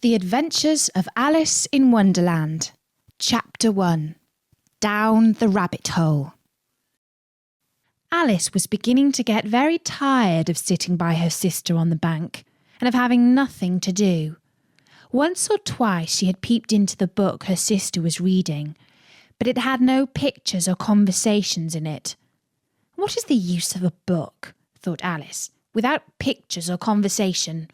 The Adventures of Alice in Wonderland, Chapter 1, Down the Rabbit Hole. Alice was beginning to get very tired of sitting by her sister on the bank and of having nothing to do. Once or twice she had peeped into the book her sister was reading, but it had no pictures or conversations in it. What is the use of a book, thought Alice, without pictures or conversation?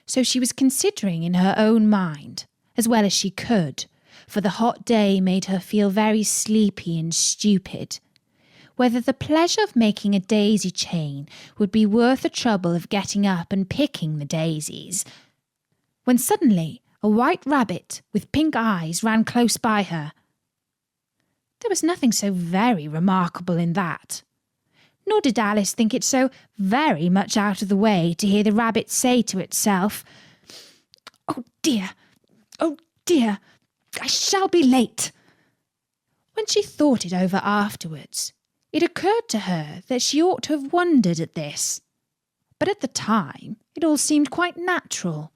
So she was considering in her own mind, as well as she could, for the hot day made her feel very sleepy and stupid, whether the pleasure of making a daisy chain would be worth the trouble of getting up and picking the daisies, when suddenly a white rabbit with pink eyes ran close by her. There was nothing so very remarkable in that. Nor did Alice think it so very much out of the way to hear the rabbit say to itself, oh dear, I shall be late." When she thought it over afterwards, it occurred to her that she ought to have wondered at this. But at the time, it all seemed quite natural.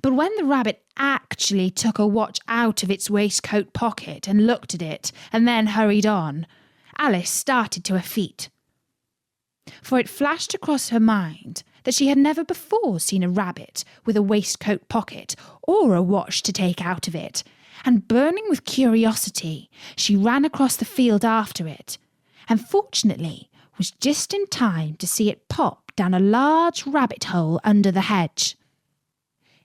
But when the rabbit actually took a watch out of its waistcoat pocket and looked at it and then hurried on, Alice started to her feet. For it flashed across her mind that she had never before seen a rabbit with a waistcoat pocket or a watch to take out of it, and burning with curiosity, she ran across the field after it, and fortunately was just in time to see it pop down a large rabbit hole under the hedge.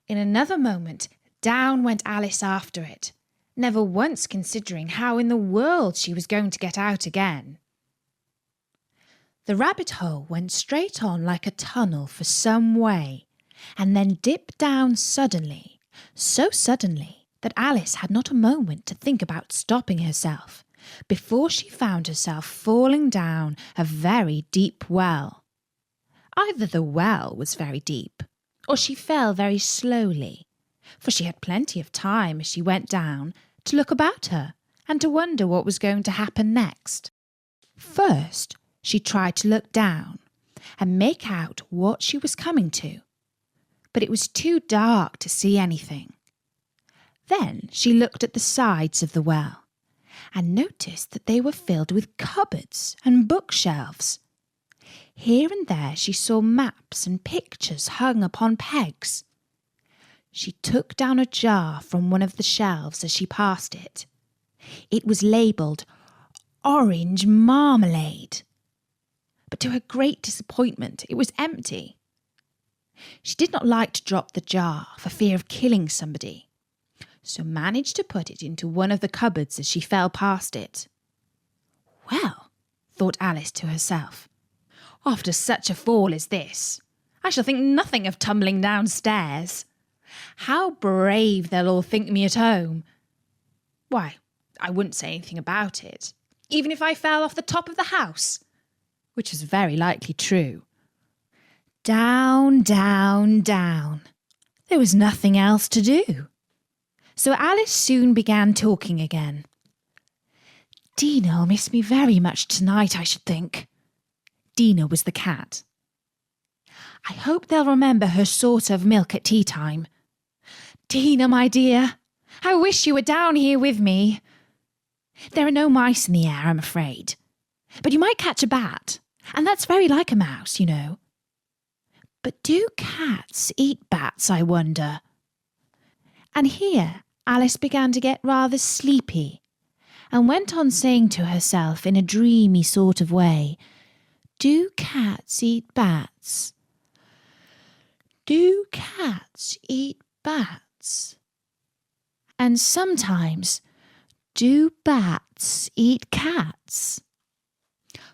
In another moment, down went Alice after it, never once considering how in the world she was going to get out again. The rabbit hole went straight on like a tunnel for some way, and then dipped down suddenly, so suddenly that Alice had not a moment to think about stopping herself, before she found herself falling down a very deep well. Either the well was very deep, or she fell very slowly, for she had plenty of time as she went down to look about her and to wonder what was going to happen next. First, she tried to look down and make out what she was coming to, but it was too dark to see anything. Then she looked at the sides of the well and noticed that they were filled with cupboards and bookshelves. Here and there she saw maps and pictures hung upon pegs. She took down a jar from one of the shelves as she passed it. It was labelled Orange Marmalade. But to her great disappointment, it was empty. She did not like to drop the jar for fear of killing somebody, so managed to put it into one of the cupboards as she fell past it. Well, thought Alice to herself, after such a fall as this, I shall think nothing of tumbling downstairs. How brave they'll all think me at home. Why, I wouldn't say anything about it, even if I fell off the top of the house, which was very likely true. Down, down, down. There was nothing else to do. So Alice soon began talking again. Dinah'll miss me very much tonight, I should think. Dinah was the cat. I hope they'll remember her saucer of milk at tea time. Dinah, my dear, I wish you were down here with me. There are no mice in the air, I'm afraid. But you might catch a bat, and that's very like a mouse, you know. But do cats eat bats, I wonder? And here Alice began to get rather sleepy, and went on saying to herself in a dreamy sort of way, do cats eat bats? Do cats eat bats? And sometimes, do bats eat cats?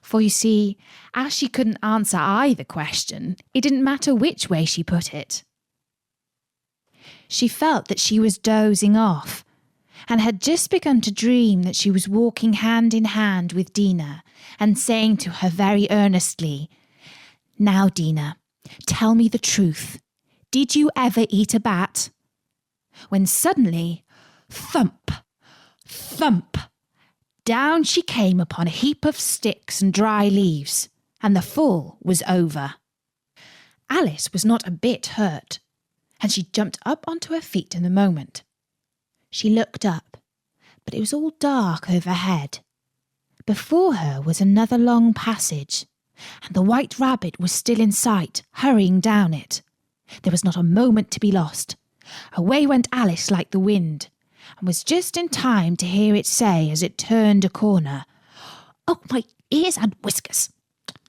For you see, as she couldn't answer either question, it didn't matter which way she put it. She felt that she was dozing off, and had just begun to dream that she was walking hand in hand with Dinah, and saying to her very earnestly, Now, Dinah, tell me the truth. Did you ever eat a bat? When suddenly, thump, thump, down she came upon a heap of sticks and dry leaves, and the fall was over. Alice was not a bit hurt, and she jumped up onto her feet in a moment. She looked up, but it was all dark overhead. Before her was another long passage, and the White Rabbit was still in sight, hurrying down it. There was not a moment to be lost. Away went Alice like the wind, and was just in time to hear it say as it turned a corner, "Oh, my ears and whiskers!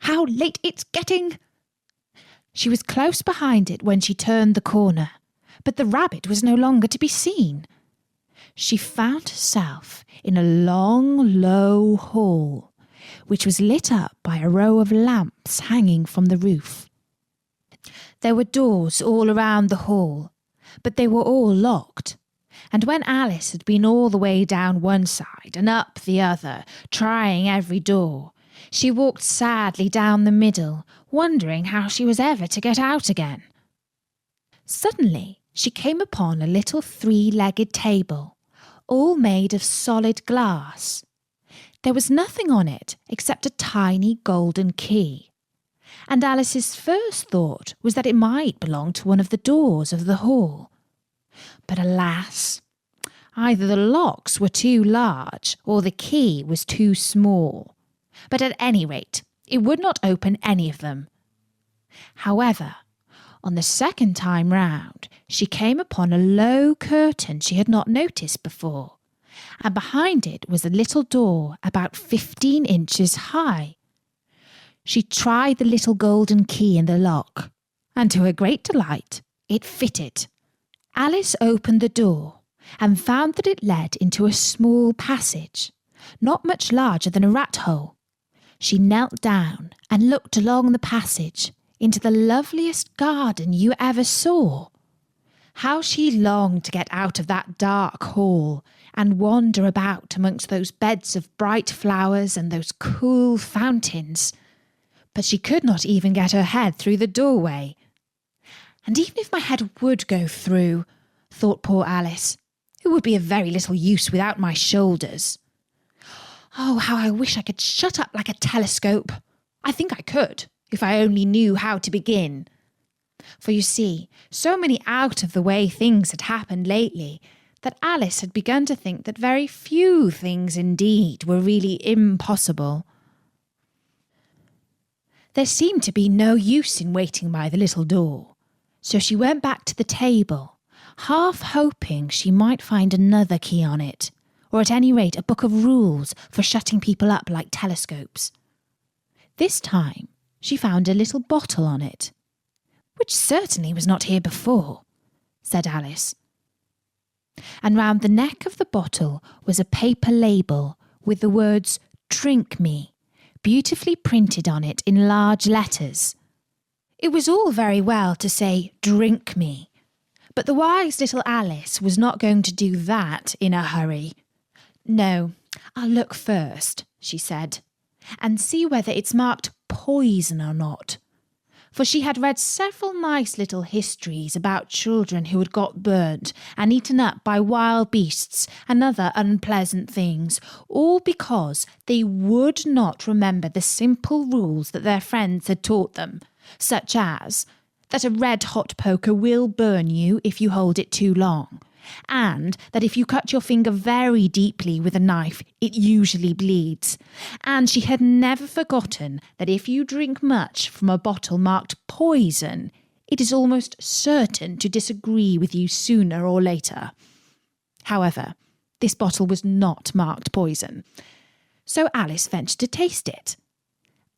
How late it's getting!" She was close behind it when she turned the corner, but the rabbit was no longer to be seen. She found herself in a long, low hall, which was lit up by a row of lamps hanging from the roof. There were doors all around the hall, but they were all locked, and when Alice had been all the way down one side and up the other, trying every door, she walked sadly down the middle, wondering how she was ever to get out again. Suddenly she came upon a little three-legged table, all made of solid glass. There was nothing on it except a tiny golden key, and Alice's first thought was that it might belong to one of the doors of the hall. But alas, either the locks were too large or the key was too small. But at any rate, it would not open any of them. However, on the second time round, she came upon a low curtain she had not noticed before, and behind it was a little door about 15 inches high. She tried the little golden key in the lock, and to her great delight, it fitted. Alice opened the door and found that it led into a small passage, not much larger than a rat hole. She knelt down and looked along the passage into the loveliest garden you ever saw. How she longed to get out of that dark hall and wander about amongst those beds of bright flowers and those cool fountains. But she could not even get her head through the doorway. And even if my head would go through, thought poor Alice, it would be of very little use without my shoulders. Oh, how I wish I could shut up like a telescope. I think I could, if I only knew how to begin. For you see, so many out-of-the-way things had happened lately that Alice had begun to think that very few things indeed were really impossible. There seemed to be no use in waiting by the little door, so she went back to the table, half hoping she might find another key on it, or at any rate a book of rules for shutting people up like telescopes. This time she found a little bottle on it, which certainly was not here before, said Alice. And round the neck of the bottle was a paper label with the words "Drink Me" beautifully printed on it in large letters. It was all very well to say "Drink me," but the wise little Alice was not going to do that in a hurry. "No, I'll look first," she said, "and see whether it's marked poison or not." For she had read several nice little histories about children who had got burnt and eaten up by wild beasts and other unpleasant things, all because they would not remember the simple rules that their friends had taught them, such as that a red-hot poker will burn you if you hold it too long, and that if you cut your finger very deeply with a knife, it usually bleeds. And she had never forgotten that if you drink much from a bottle marked poison, it is almost certain to disagree with you sooner or later. However, this bottle was not marked poison, so Alice ventured to taste it,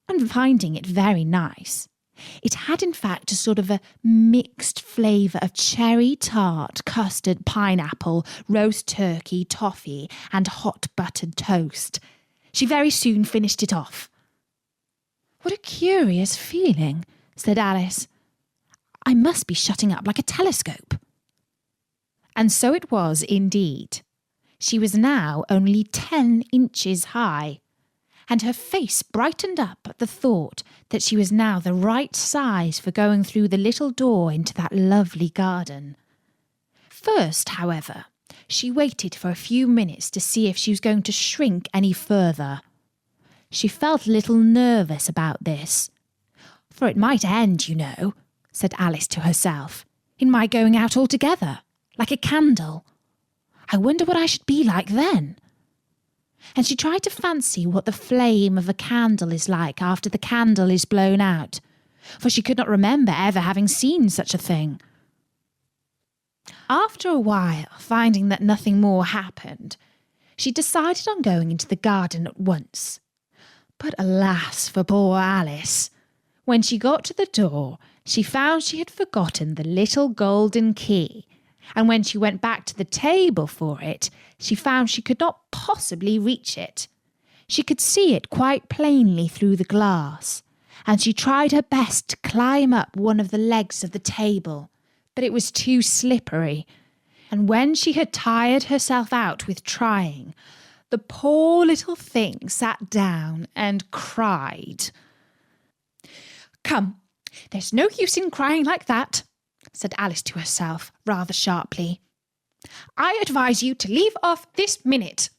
and finding it very nice, it had in fact a sort of a mixed flavour of cherry tart, custard, pineapple, roast turkey, toffee, and hot buttered toast. She very soon finished it off. "What a curious feeling," said Alice. "I must be shutting up like a telescope." And so it was indeed. She was now only 10 inches high, and her face brightened up at the thought that she was now the right size for going through the little door into that lovely garden. First, however, she waited for a few minutes to see if she was going to shrink any further. She felt a little nervous about this, for it might end, you know, said Alice to herself, in my going out altogether, like a candle. I wonder what I should be like then. And she tried to fancy what the flame of a candle is like after the candle is blown out, for she could not remember ever having seen such a thing. After a while, finding that nothing more happened, she decided on going into the garden at once. But alas for poor Alice! When she got to the door, she found she had forgotten the little golden key, and when she went back to the table for it, she found she could not possibly reach it. She could see it quite plainly through the glass, and she tried her best to climb up one of the legs of the table, but it was too slippery, and when she had tired herself out with trying, the poor little thing sat down and cried. "Come, there's no use in crying like that," said Alice to herself, rather sharply. "I advise you to leave off this minute."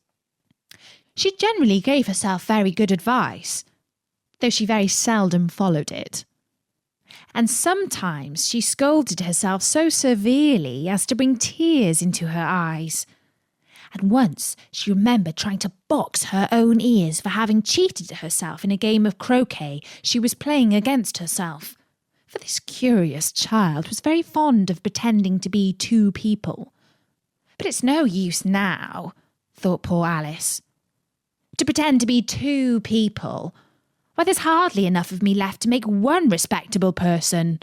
She generally gave herself very good advice, though she very seldom followed it. And sometimes she scolded herself so severely as to bring tears into her eyes. And once she remembered trying to box her own ears for having cheated herself in a game of croquet she was playing against herself. For this curious child was very fond of pretending to be two people. But it's no use now, thought poor Alice, to pretend to be two people. Why, there's hardly enough of me left to make one respectable person.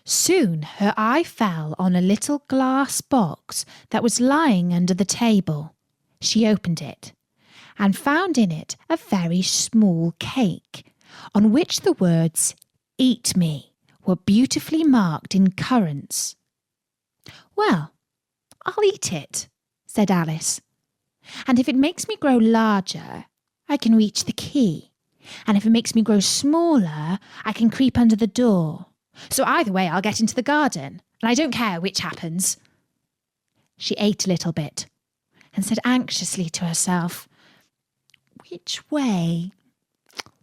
Soon her eye fell on a little glass box that was lying under the table. She opened it and found in it a very small cake, on which the words "Eat me" were beautifully marked in currants. "Well, I'll eat it," said Alice, "and if it makes me grow larger, I can reach the key, and if it makes me grow smaller, I can creep under the door. So either way I'll get into the garden, and I don't care which happens." She ate a little bit, and said anxiously to herself, "Which way?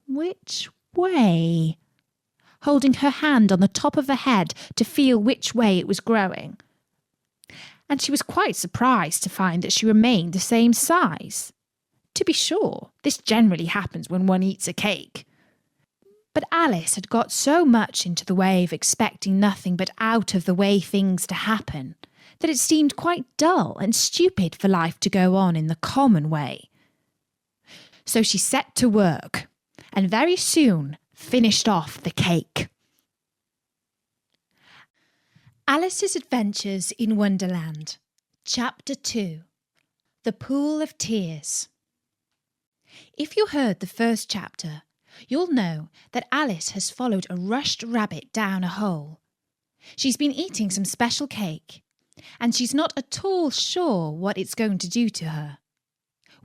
Which way?" holding her hand on the top of her head to feel which way it was growing. And she was quite surprised to find that she remained the same size. To be sure, this generally happens when one eats a cake. But Alice had got so much into the way of expecting nothing but out-of-the-way things to happen that it seemed quite dull and stupid for life to go on in the common way. So she set to work, and very soon finished off the cake. Alice's Adventures in Wonderland, Chapter 2, The Pool of Tears. If you heard the first chapter, you'll know that Alice has followed a rushed rabbit down a hole. She's been eating some special cake, and she's not at all sure what it's going to do to her.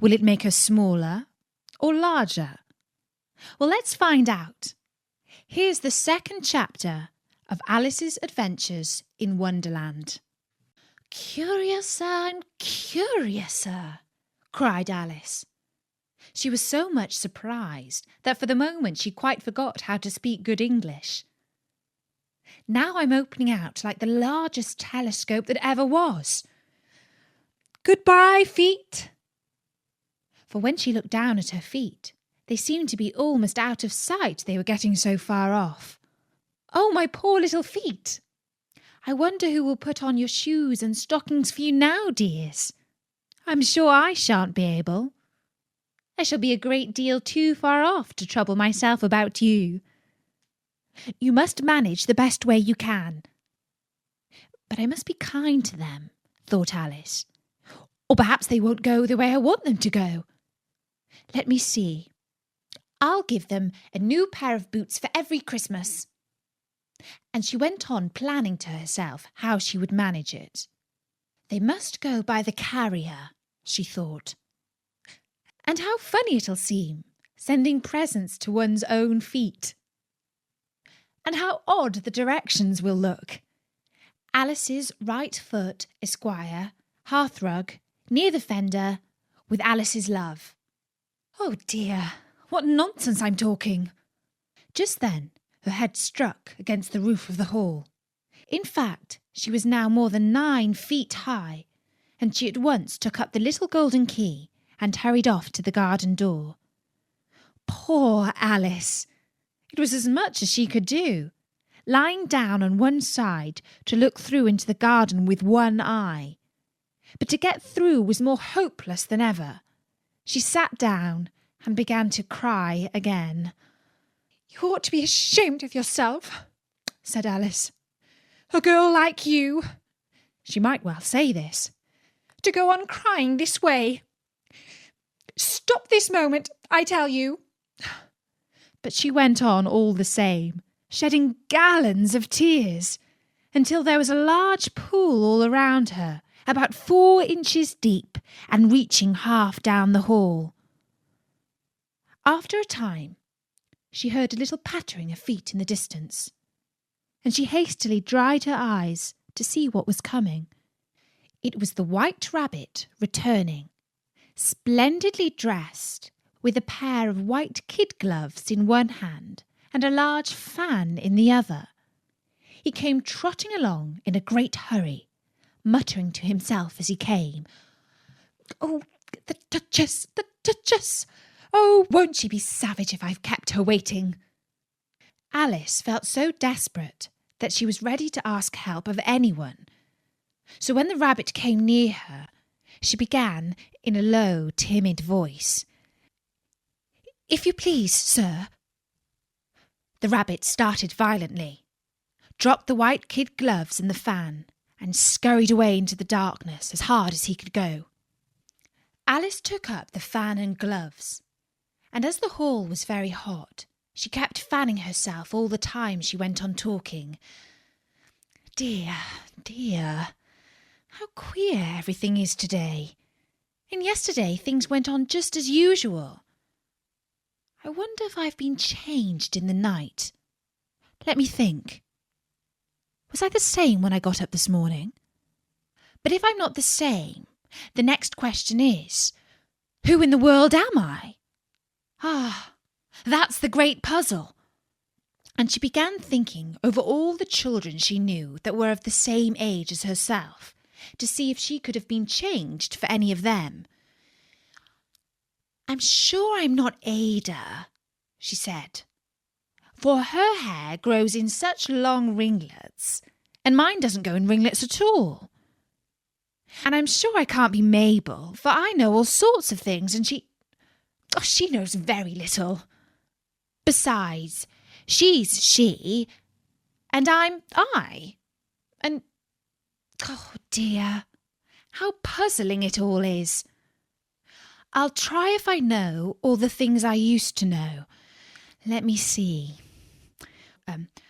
Will it make her smaller or larger? Well, let's find out. Here's the second chapter of Alice's Adventures in Wonderland. "Curiouser and curiouser," cried Alice. She was so much surprised that for the moment she quite forgot how to speak good English. "Now I'm opening out like the largest telescope that ever was. Goodbye, feet." For when she looked down at her feet, they seemed to be almost out of sight, they were getting so far off. "Oh, my poor little feet! I wonder who will put on your shoes and stockings for you now, dears. I'm sure I shan't be able. I shall be a great deal too far off to trouble myself about you. You must manage the best way you can. But I must be kind to them," thought Alice. "Or perhaps they won't go the way I want them to go. Let me see. I'll give them a new pair of boots for every Christmas." And she went on planning to herself how she would manage it. They must go by the carrier, she thought. And how funny it'll seem, sending presents to one's own feet. And how odd the directions will look. Alice's right foot, Esquire, hearthrug, near the fender, with Alice's love. Oh dear, what nonsense I'm talking. Just then, her head struck against the roof of the hall. In fact, she was now more than 9 feet high, and she at once took up the little golden key and hurried off to the garden door. Poor Alice! It was as much as she could do, lying down on one side to look through into the garden with one eye. But to get through was more hopeless than ever. She sat down and began to cry again. "You ought to be ashamed of yourself," said Alice. "A girl like you," she might well say this, "to go on crying this way. Stop this moment, I tell you." But she went on all the same, shedding gallons of tears, until there was a large pool all around her, about 4 inches deep and reaching half down the hall. After a time, she heard a little pattering of feet in the distance, and she hastily dried her eyes to see what was coming. It was the White Rabbit returning, splendidly dressed, with a pair of white kid gloves in one hand and a large fan in the other. He came trotting along in a great hurry, muttering to himself as he came, "Oh, the Duchess, the Duchess! Oh, won't she be savage if I've kept her waiting?" Alice felt so desperate that she was ready to ask help of anyone. So when the rabbit came near her, she began in a low, timid voice, "If you please, sir." The rabbit started violently, dropped the white kid gloves and the fan, and scurried away into the darkness as hard as he could go. Alice took up the fan and gloves, and as the hall was very hot, she kept fanning herself all the time she went on talking. "Dear, dear, how queer everything is today. And yesterday things went on just as usual. I wonder if I've been changed in the night. Let me think. Was I the same when I got up this morning? But if I'm not the same, the next question is, who in the world am I? Ah, that's the great puzzle." And she began thinking over all the children she knew that were of the same age as herself, to see if she could have been changed for any of them. "I'm sure I'm not Ada," she said, "for her hair grows in such long ringlets, and mine doesn't go in ringlets at all. And I'm sure I can't be Mabel, for I know all sorts of things, and she knows very little. Besides, she's she, and I'm I. And, oh dear, how puzzling it all is. I'll try if I know all the things I used to know. Let me see.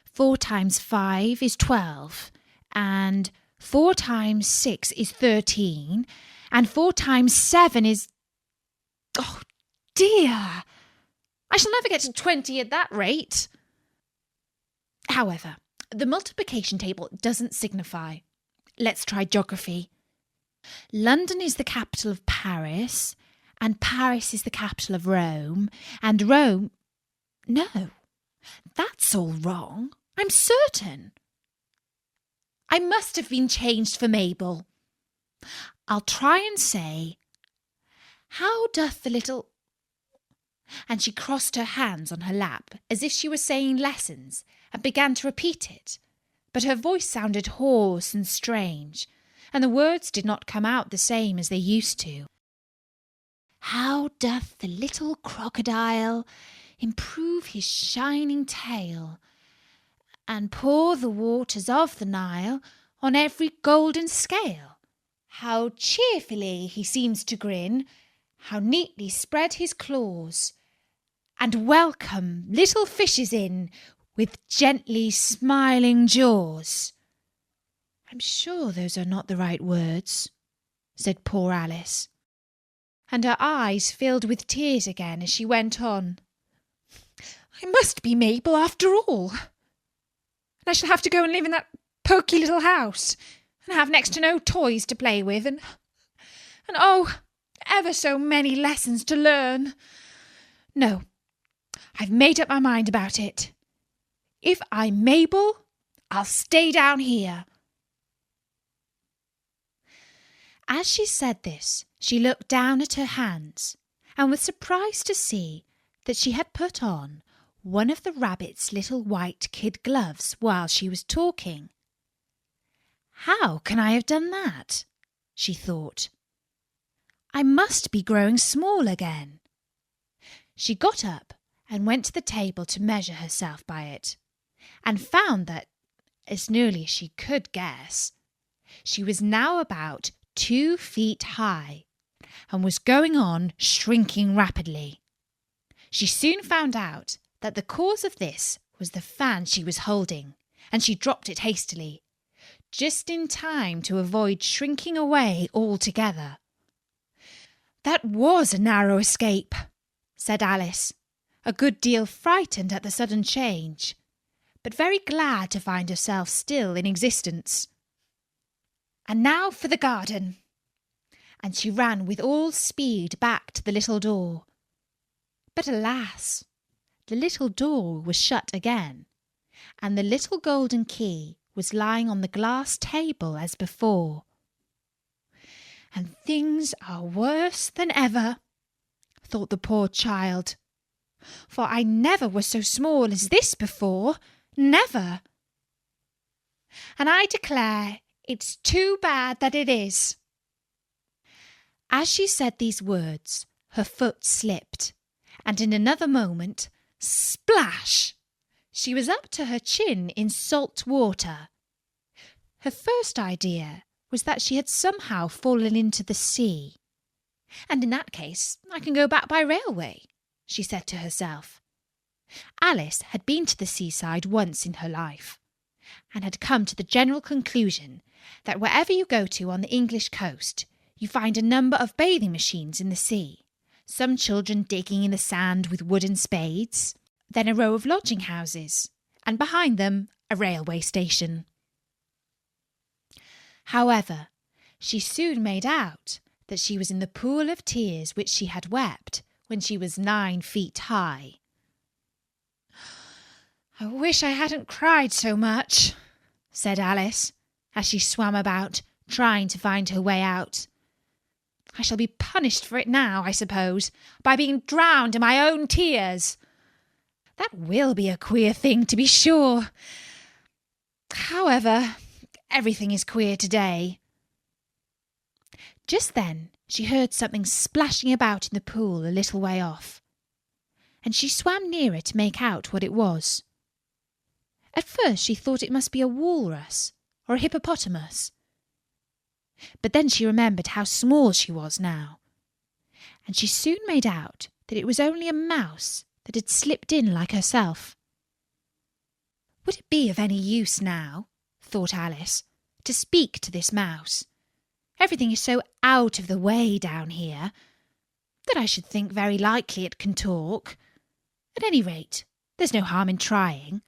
4 times 5 is 12, and 4 times 6 is 13, and 4 times 7 is... Oh, dear! I shall never get to 20 at that rate." However, the multiplication table doesn't signify. Let's try geography. London is the capital of Paris, and Paris is the capital of Rome, and Rome... No, that's all wrong, I'm certain. I must have been changed for Mabel. I'll try and say, how doth the little... And she crossed her hands on her lap as if she were saying lessons and began to repeat it, but her voice sounded hoarse and strange, and the words did not come out the same as they used to. How doth the little crocodile improve his shining tail, and pour the waters of the Nile on every golden scale? How cheerfully he seems to grin, how neatly spread his claws, and welcome little fishes in with gently smiling jaws. I'm sure those are not the right words, said poor Alice, and her eyes filled with tears again as she went on. I must be Mabel after all. And I shall have to go and live in that poky little house, and have next to no toys to play with, and oh, ever so many lessons to learn. No, I've made up my mind about it. If I'm Mabel, I'll stay down here." As she said this, she looked down at her hands and was surprised to see that she had put on one of the rabbit's little white kid gloves while she was talking. "How can I have done that?" she thought. "I must be growing small again." She got up and went to the table to measure herself by it, and found that, as nearly as she could guess, she was now about 2 feet high and was going on shrinking rapidly. She soon found out that the cause of this was the fan she was holding, and she dropped it hastily, just in time to avoid shrinking away altogether. "That was a narrow escape," said Alice, a good deal frightened at the sudden change, but very glad to find herself still in existence. "And now for the garden." And she ran with all speed back to the little door. But alas, the little door was shut again, and the little golden key was lying on the glass table as before. "And things are worse than ever," thought the poor child, "for I never was so small as this before, never. And I declare it's too bad that it is." As she said these words, her foot slipped, and in another moment, splash! She was up to her chin in salt water. Her first idea was that she had somehow fallen into the sea. "And in that case, I can go back by railway," she said to herself. Alice had been to the seaside once in her life, and had come to the general conclusion that wherever you go to on the English coast, you find a number of bathing machines in the sea, some children digging in the sand with wooden spades, then a row of lodging houses, and behind them a railway station. However, she soon made out that she was in the pool of tears which she had wept when she was 9 feet high. "I wish I hadn't cried so much," said Alice, as she swam about, trying to find her way out. "I shall be punished for it now, I suppose, by being drowned in my own tears. That will be a queer thing, to be sure. However, everything is queer today." Just then she heard something splashing about in the pool a little way off, and she swam nearer to make out what it was. At first she thought it must be a walrus or a hippopotamus, but then she remembered how small she was now, and she soon made out that it was only a mouse that had slipped in like herself. Would it be of any use now, thought Alice, to speak to this mouse? Everything is so out of the way down here that I should think very likely it can talk. At any rate, there's no harm in trying.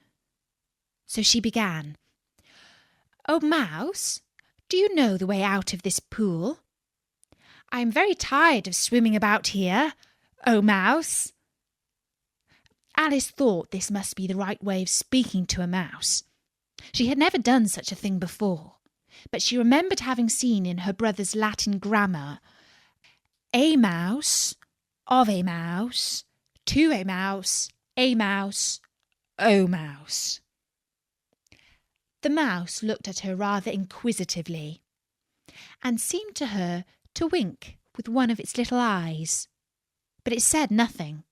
So she began. "Oh, Mouse, do you know the way out of this pool? I am very tired of swimming about here. Oh, Mouse." Alice thought this must be the right way of speaking to a mouse. She had never done such a thing before, but she remembered having seen in her brother's Latin grammar a mouse, of a mouse, to a mouse, O mouse. The mouse looked at her rather inquisitively, and seemed to her to wink with one of its little eyes, but it said nothing.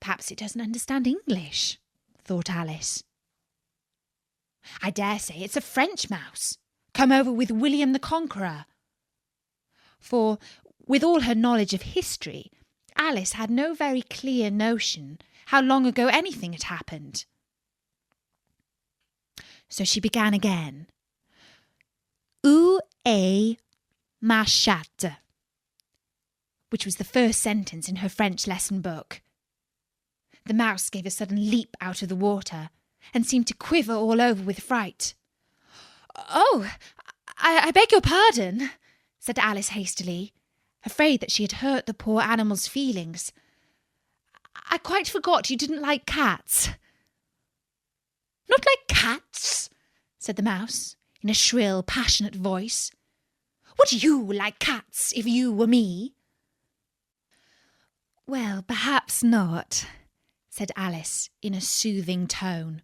"Perhaps it doesn't understand English," thought Alice. "I dare say it's a French mouse, come over with William the Conqueror." For, with all her knowledge of history, Alice had no very clear notion how long ago anything had happened. So she began again. "Où est ma chatte?" which was the first sentence in her French lesson book. The mouse gave a sudden leap out of the water, and seemed to quiver all over with fright. "Oh, I beg your pardon," said Alice hastily, afraid that she had hurt the poor animal's feelings. I quite forgot you didn't like cats." "Not like cats?" said the mouse, in a shrill, passionate voice. "Would you like cats if you were me?" "Well, perhaps not," said Alice in a soothing tone.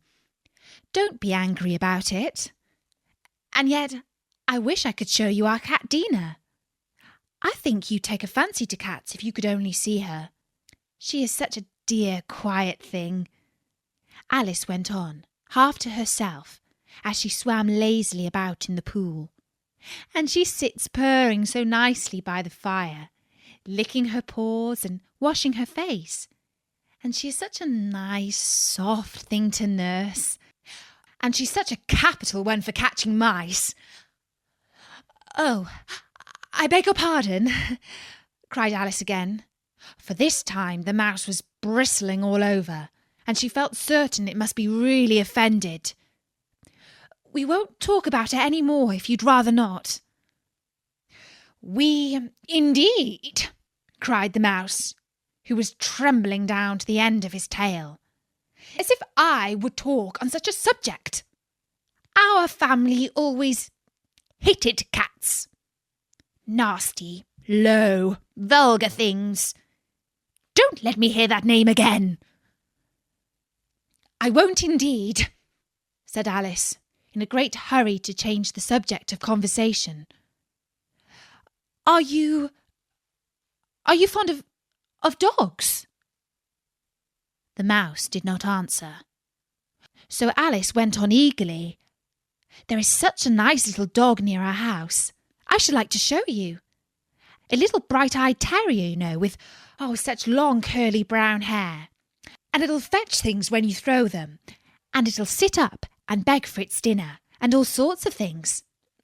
"Don't be angry about it. And yet, I wish I could show you our cat Dina. I think you'd take a fancy to cats if you could only see her. She is such a dear, quiet thing." Alice went on, half to herself, as she swam lazily about in the pool. "And she sits purring so nicely by the fire, licking her paws and washing her face. And she is such a nice, soft thing to nurse. And she's such a capital one for catching mice." "Oh, I beg your pardon," cried Alice again, for this time the mouse was bristling all over, and she felt certain it must be really offended. "We won't talk about it any more if you'd rather not." "We indeed," cried the mouse, who was trembling down to the end of his tail. "As if I would talk on such a subject. Our family always hated cats. Nasty, low, vulgar things. Don't let me hear that name again." "I won't indeed," said Alice, in a great hurry to change the subject of conversation. Are you fond of dogs?" The mouse did not answer. So Alice went on eagerly. "There is such a nice little dog near our house. I should like to show you. A little bright-eyed terrier, you know, with, such long curly brown hair. And it'll fetch things when you throw them. And it'll sit up and beg for its dinner, and all sorts of things.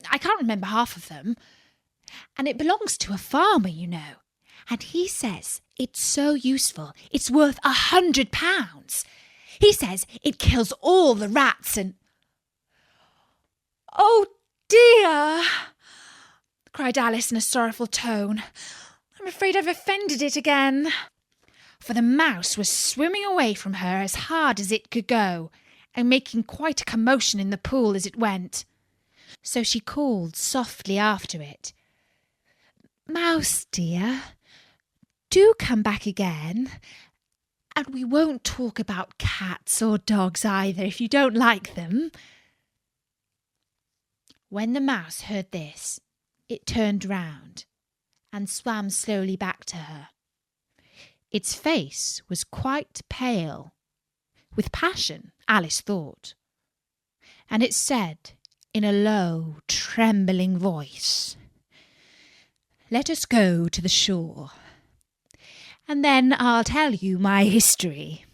I can't remember half of them. And it belongs to a farmer, you know. And he says it's so useful, it's worth £100. He says it kills all the rats and—" "Oh dear!" cried Alice in a sorrowful tone. "I'm afraid I've offended it again." For the mouse was swimming away from her as hard as it could go, and making quite a commotion in the pool as it went. So she called softly after it, "Mouse dear, do come back again. And we won't talk about cats or dogs either, if you don't like them." When the mouse heard this, it turned round and swam slowly back to her. Its face was quite pale, with passion, Alice thought, and it said in a low, trembling voice, "Let us go to the shore, and then I'll tell you my history,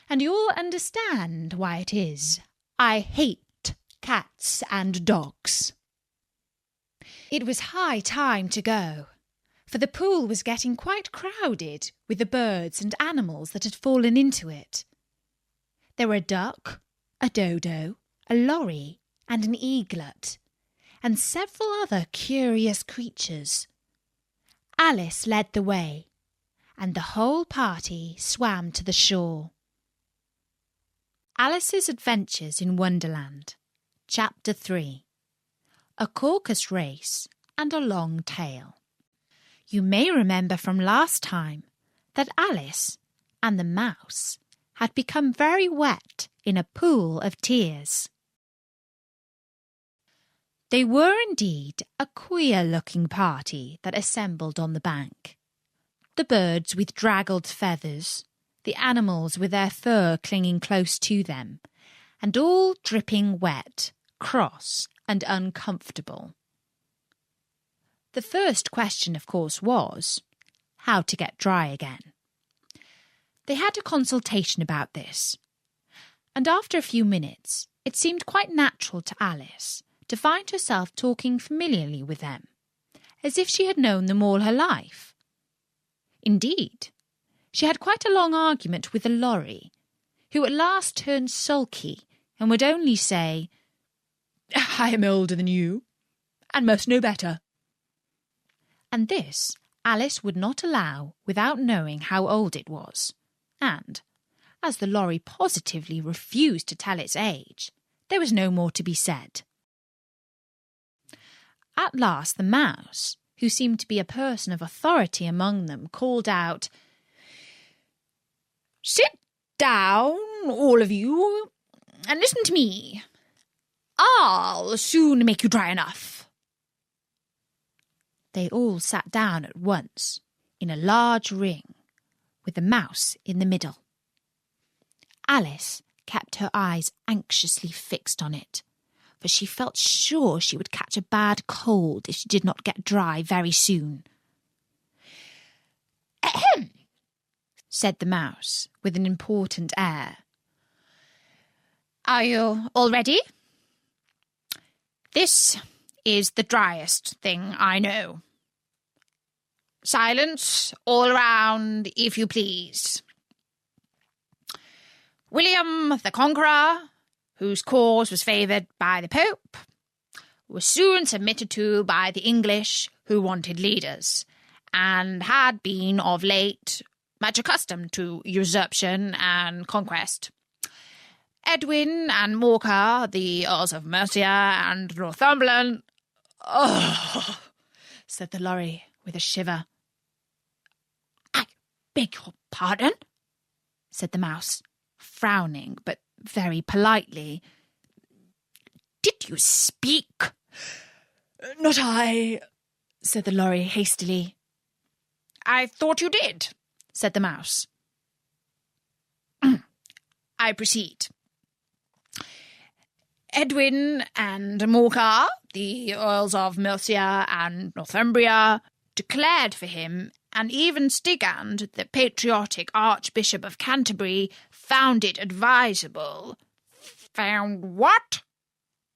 and you'll understand why it is I hate cats and dogs." It was high time to go, for the pool was getting quite crowded with the birds and animals that had fallen into it. There were a duck, a dodo, a lorry, and an eaglet, and several other curious creatures. Alice led the way, and the whole party swam to the shore. Alice's Adventures in Wonderland, Chapter 3. A Caucus Race and a Long Tail. You may remember from last time that Alice and the mouse had become very wet in a pool of tears. They were indeed a queer-looking party that assembled on the bank. The birds with draggled feathers, the animals with their fur clinging close to them, and all dripping wet, cross, and uncomfortable. The first question, of course, was how to get dry again. They had a consultation about this, and after a few minutes it seemed quite natural to Alice to find herself talking familiarly with them, as if she had known them all her life. Indeed, she had quite a long argument with the lorry, who at last turned sulky and would only say, "I am older than you, and must know better." And this Alice would not allow without knowing how old it was, and, as the lorry positively refused to tell its age, there was no more to be said. At last the mouse, who seemed to be a person of authority among them, called out, "Sit down, all of you, and listen to me. I'll soon make you dry enough." They all sat down at once, in a large ring, with the mouse in the middle. Alice kept her eyes anxiously fixed on it, for she felt sure she would catch a bad cold if she did not get dry very soon. "Ahem," said the mouse, with an important air. "Are you all ready? This is the driest thing I know. Silence all around, if you please. William the Conqueror, whose cause was favoured by the Pope, was soon submitted to by the English, who wanted leaders, and had been of late much accustomed to usurpation and conquest. Edwin and Morcar, the Earls of Mercia and Northumberland—" "Oh," said the lorry with a shiver. "I beg your pardon," said the mouse, frowning, but very politely. "Did you speak?" "Not I," said the lorry hastily. "I thought you did," said the mouse. "I proceed. Edwin and Morcar, the Earls of Mercia and Northumbria, declared for him, and even Stigand, the patriotic Archbishop of Canterbury, found it advisable." "Found what?"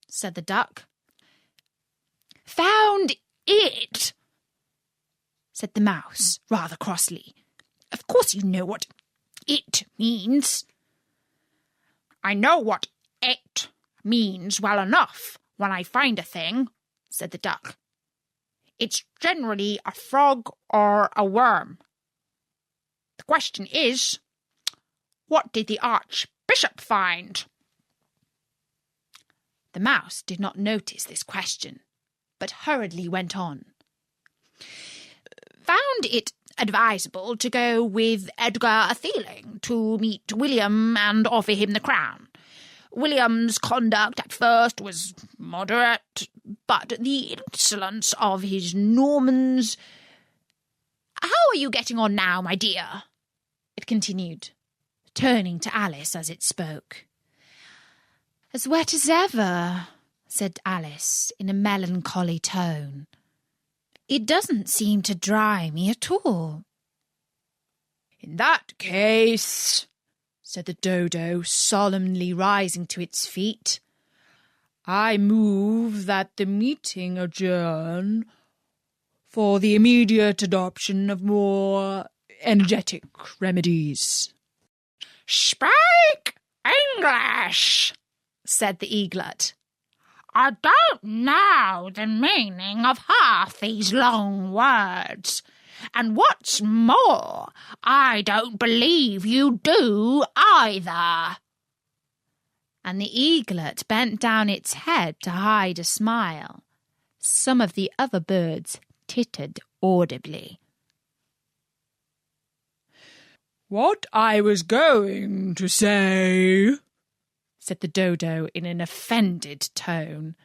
said the duck. "Found it," said the mouse, rather crossly. "Of course you know what it means." "I know what it means well enough when I find a thing," said the duck. "It's generally a frog or a worm. The question is, what did the Archbishop find?" The mouse did not notice this question, but hurriedly went on. "Found it advisable to go with Edgar Atheling to meet William and offer him the crown. William's conduct at first was moderate, but the insolence of his Normans— How are you getting on now, my dear?" it continued, turning to Alice as it spoke. "As wet as ever," said Alice in a melancholy tone. "It doesn't seem to dry me at all." "In that case," said the dodo, solemnly rising to its feet, "I move that the meeting adjourn for the immediate adoption of more energetic remedies." "Speak English," said the eaglet. "I don't know the meaning of half these long words. And what's more, I don't believe you do either." And the eaglet bent down its head to hide a smile. Some of the other birds tittered audibly. "What I was going to say," said the dodo in an offended tone,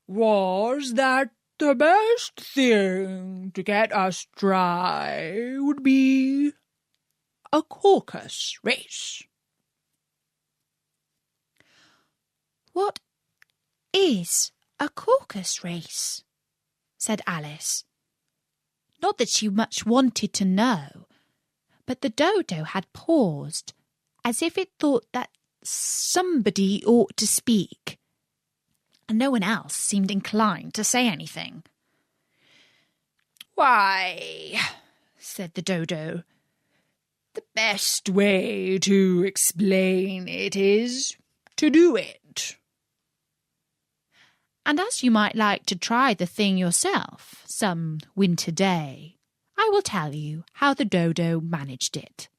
"was that the best thing to get us dry would be a caucus race." "What is a caucus race?" said Alice. Not that she much wanted to know, but the dodo had paused, as if it thought that somebody ought to speak, and no one else seemed inclined to say anything. "Why," said the dodo, "the best way to explain it is to do it." And as you might like to try the thing yourself some winter day, I will tell you how the dodo managed it.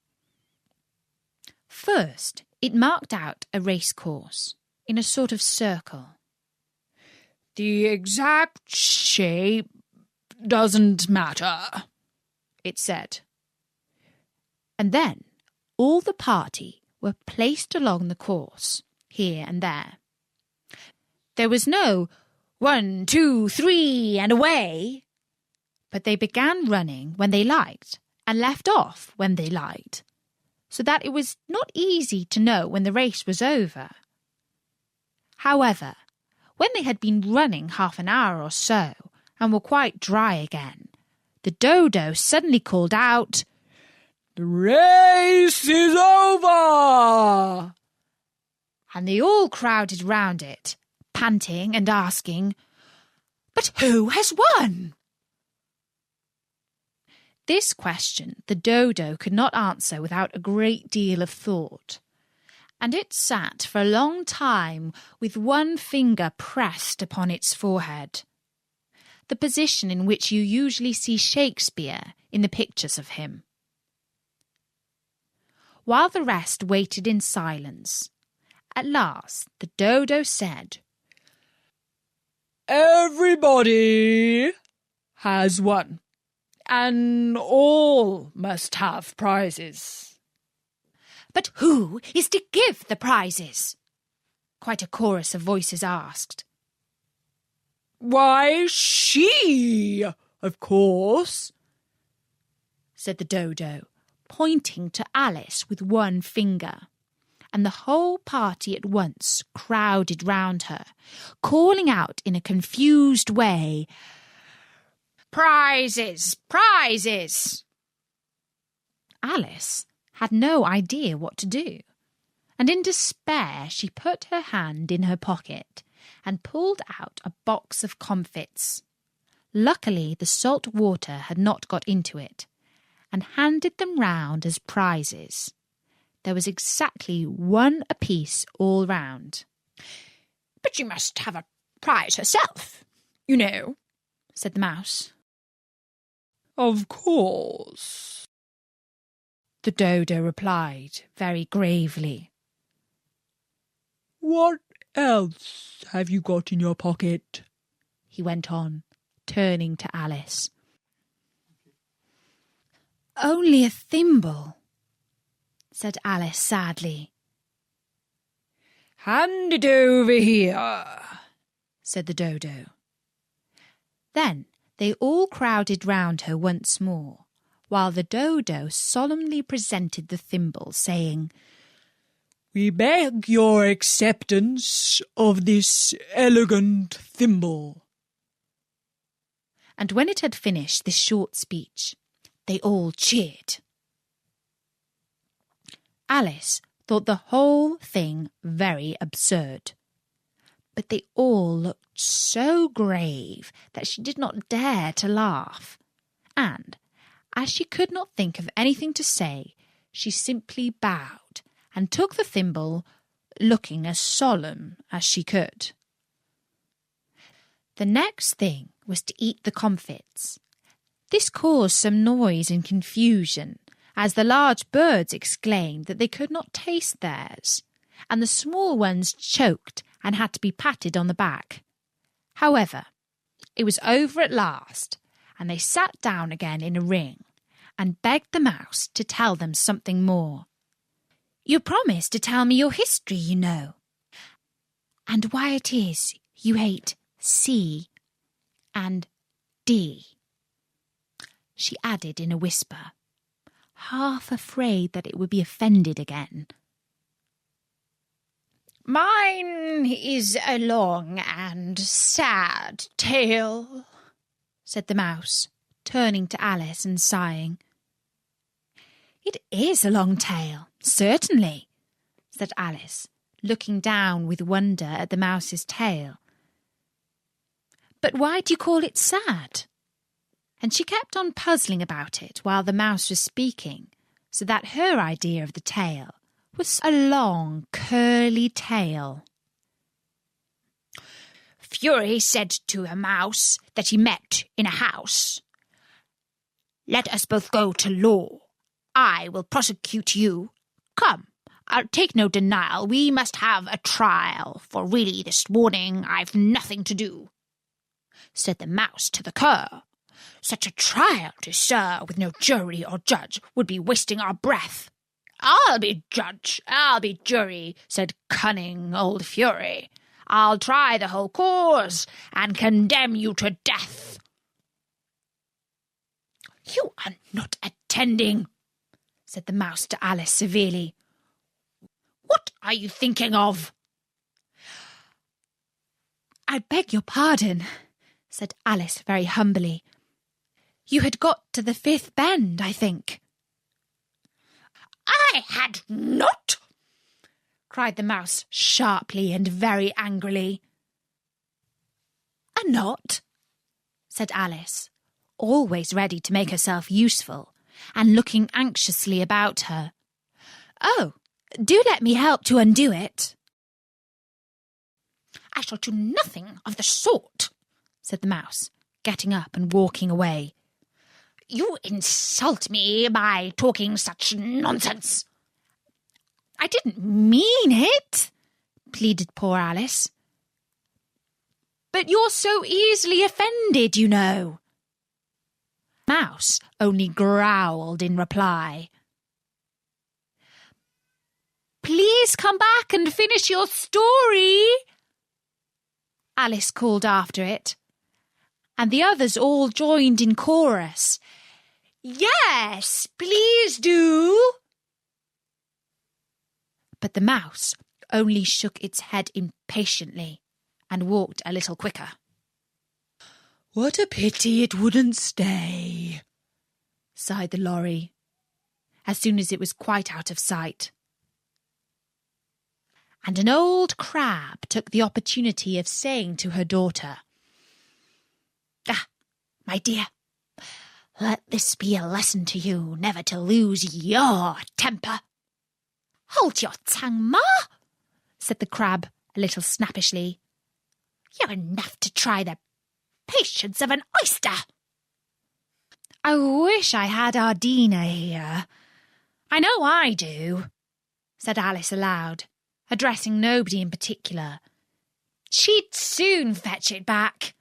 First, it marked out a race course in a sort of circle. The exact shape doesn't matter, it said. And then all the party were placed along the course, here and there. There was no 1, 2, 3 and away, but they began running when they liked and left off when they liked, so that it was not easy to know when the race was over. However, when they had been running half an hour or so and were quite dry again, the dodo suddenly called out, "The race is over!" And they all crowded round it, panting and asking, "But who has won?" This question the dodo could not answer without a great deal of thought, and it sat for a long time with one finger pressed upon its forehead, the position in which you usually see Shakespeare in the pictures of him. While the rest waited in silence, at last the dodo said, "Everybody has won, and all must have prizes." "But who is to give the prizes?" quite a chorus of voices asked. "Why, she, of course," said the dodo, pointing to Alice with one finger, and the whole party at once crowded round her, calling out in a confused way, "Prizes! Prizes!" Alice had no idea what to do, and in despair she put her hand in her pocket and pulled out a box of comfits. Luckily the salt water had not got into it, and handed them round as prizes. There was exactly one apiece all round. "But she must have a prize herself, you know," said the mouse. "Of course," the dodo replied very gravely. "What else have you got in your pocket?" he went on, turning to Alice. "Only a thimble," said Alice sadly. "Hand it over here," said the dodo. Then they all crowded round her once more, while the dodo solemnly presented the thimble, saying, "We beg your acceptance of this elegant thimble." And when it had finished this short speech, they all cheered. Alice thought the whole thing very absurd, but they all looked so grave that she did not dare to laugh, and, as she could not think of anything to say, she simply bowed and took the thimble, looking as solemn as she could. The next thing was to eat the comfits. This caused some noise and confusion, as the large birds exclaimed that they could not taste theirs, and the small ones choked and had to be patted on the back. However, it was over at last, and they sat down again in a ring and begged the mouse to tell them something more. "You promised to tell me your history, you know, and why it is you hate C and D," she added in a whisper, half afraid that it would be offended again. "Mine is a long and sad tale," said the mouse, turning to Alice and sighing. "It is a long tale, certainly," said Alice, looking down with wonder at the mouse's tail. "But why do you call it sad?" And she kept on puzzling about it while the mouse was speaking, so that her idea of the tale was a long, curly tail. "Fury said to a mouse that he met in a house, 'Let us both go to law. I will prosecute you. Come, I'll take no denial. We must have a trial, for really this morning I've nothing to do. Said the mouse to the cur. Such a trial to sir with no jury or judge would be wasting our breath. I'll be judge, I'll be jury, said cunning old Fury. I'll try the whole cause and condemn you to death. You are not attending, said the mouse to Alice severely. What are you thinking of? I beg your pardon, said Alice very humbly. You had got to the 5th bend, I think. I had not, cried the mouse sharply and very angrily. A not, said Alice, always ready to make herself useful, and looking anxiously about her. Oh, do let me help to undo it. I shall do nothing of the sort, said the mouse, getting up and walking away. You insult me by talking such nonsense. I didn't mean it, pleaded poor Alice. But you're so easily offended, you know. Mouse only growled in reply. Please come back and finish your story, Alice called after it, and the others all joined in chorus. Yes, please do. But the mouse only shook its head impatiently and walked a little quicker. What a pity it wouldn't stay, sighed the lorry, as soon as it was quite out of sight. And an old crab took the opportunity of saying to her daughter, Ah, my dear, let this be a lesson to you never to lose your temper. Hold your tongue, Ma, said the crab a little snappishly. You're enough to try the patience of an oyster. I wish I had Ardina here. I know I do, said Alice aloud, addressing nobody in particular. She'd soon fetch it back.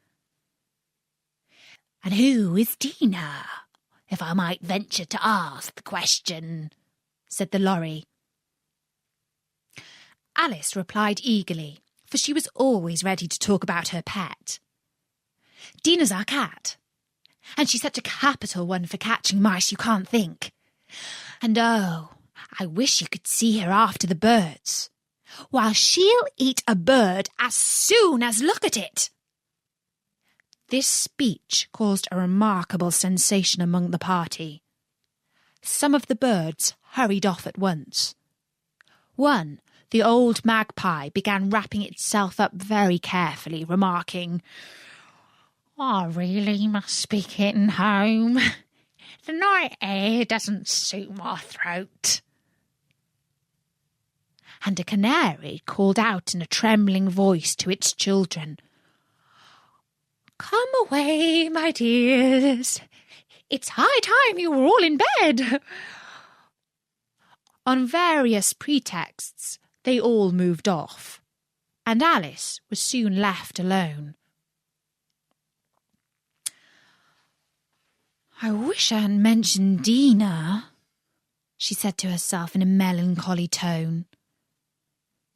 And who is Dina, if I might venture to ask the question, said the lorry. Alice replied eagerly, for she was always ready to talk about her pet. Dina's our cat, and she's such a capital one for catching mice you can't think. And oh, I wish you could see her after the birds. While she'll eat a bird as soon as look at it. This speech caused a remarkable sensation among the party. Some of the birds hurried off at once. One, the old magpie, began wrapping itself up very carefully, remarking, I really must be getting home. The night air doesn't suit my throat. And a canary called out in a trembling voice to its children, Come away, my dears. It's high time you were all in bed. On various pretexts, they all moved off, and Alice was soon left alone. I wish I hadn't mentioned Dina, she said to herself in a melancholy tone.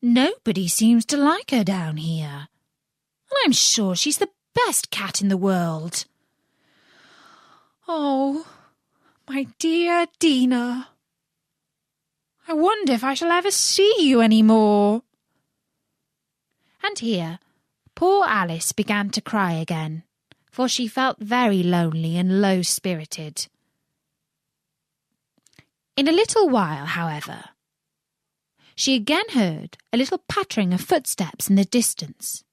Nobody seems to like her down here, and I'm sure she's the best cat in the world. Oh, my dear Dina, I wonder if I shall ever see you any more. And here poor Alice began to cry again, for she felt very lonely and low-spirited. In a little while, however, she again heard a little pattering of footsteps in the distance,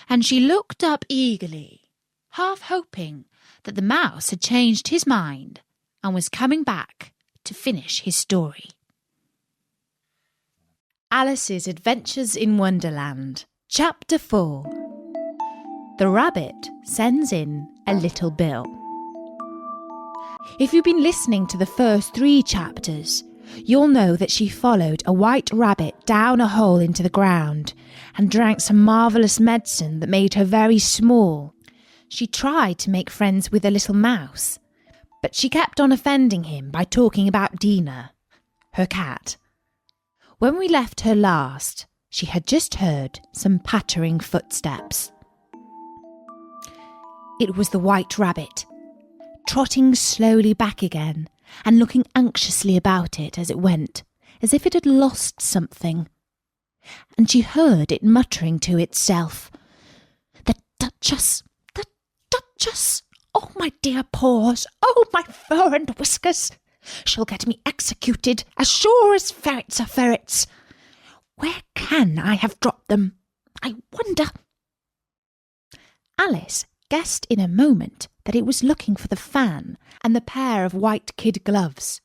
and she looked up eagerly, half hoping that the mouse had changed his mind and was coming back to finish his story. Alice's Adventures in Wonderland, Chapter 4. The Rabbit Sends in a Little Bill. If you've been listening to the first 3 chapters, you'll know that she followed a white rabbit down a hole into the ground and drank some marvellous medicine that made her very small. She tried to make friends with a little mouse, but she kept on offending him by talking about Dina, her cat. When we left her last, she had just heard some pattering footsteps. It was the white rabbit, trotting slowly back again and looking anxiously about it as it went, as if it had lost something. And she heard it muttering to itself, "The Duchess! The Duchess! Oh, my dear paws! Oh, my fur and whiskers! She'll get me executed as sure as ferrets are ferrets! Where can I have dropped them? I wonder." Alice guessed in a moment that it was looking for the fan and the pair of white kid gloves,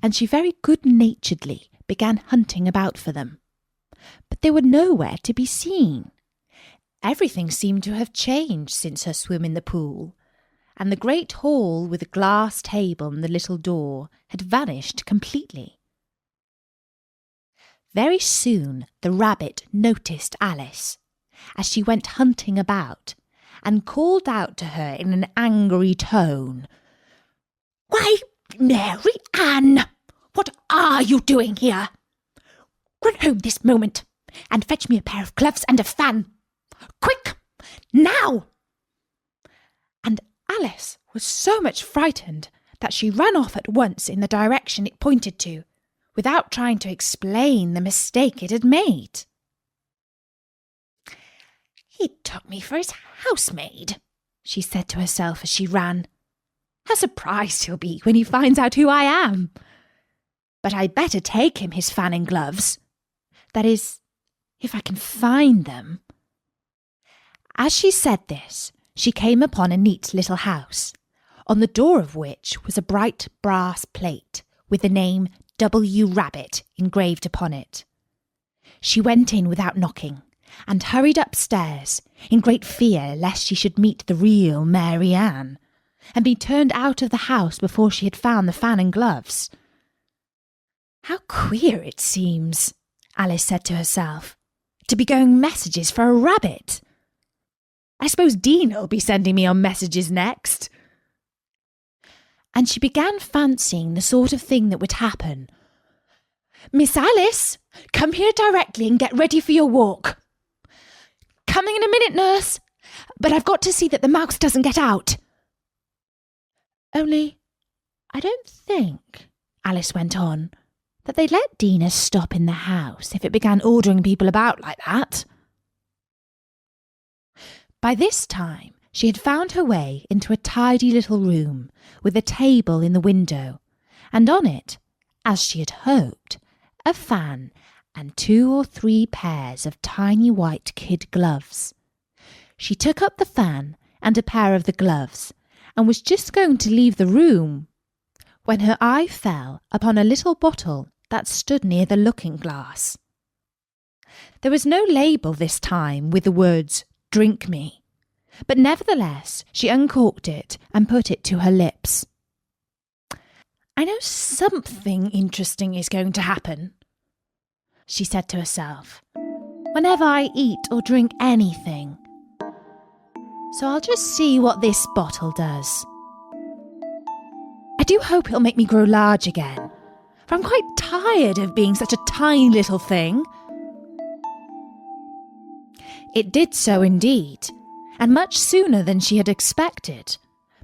and she very good-naturedly began hunting about for them. But they were nowhere to be seen. Everything seemed to have changed since her swim in the pool, and the great hall with the glass table and the little door had vanished completely. Very soon the rabbit noticed Alice as she went hunting about, and called out to her in an angry tone, "Why, Mary Ann, what are you doing here? Run home this moment and fetch me a pair of gloves and a fan. Quick, now!" And Alice was so much frightened that she ran off at once in the direction it pointed to, without trying to explain the mistake it had made. "He took me for his housemaid," she said to herself as she ran. "How surprised he'll be when he finds out who I am. But I'd better take him his fan and gloves. That is, if I can find them." As she said this, she came upon a neat little house, on the door of which was a bright brass plate with the name W. Rabbit engraved upon it. She went in without knocking, and hurried upstairs in great fear lest she should meet the real Mary Ann, and be turned out of the house before she had found the fan and gloves. "How queer it seems," Alice said to herself, "to be going messages for a rabbit. I suppose Dina'll be sending me on messages next." And she began fancying the sort of thing that would happen. "Miss Alice, come here directly and get ready for your walk." "Coming in a minute, nurse, but I've got to see that the mouse doesn't get out." "Only, I don't think," Alice went on, "that they'd let Dina stop in the house if it began ordering people about like that." By this time, she had found her way into a tidy little room with a table in the window, and on it, as she had hoped, a fan and 2 or 3 pairs of tiny white kid gloves. She took up the fan and a pair of the gloves, and was just going to leave the room when her eye fell upon a little bottle that stood near the looking-glass. There was no label this time with the words, "Drink me," but nevertheless she uncorked it and put it to her lips. "I know something interesting is going to happen," she said to herself, "whenever I eat or drink anything. So I'll just see what this bottle does. I do hope it'll make me grow large again, for I'm quite tired of being such a tiny little thing." It did so indeed, and much sooner than she had expected.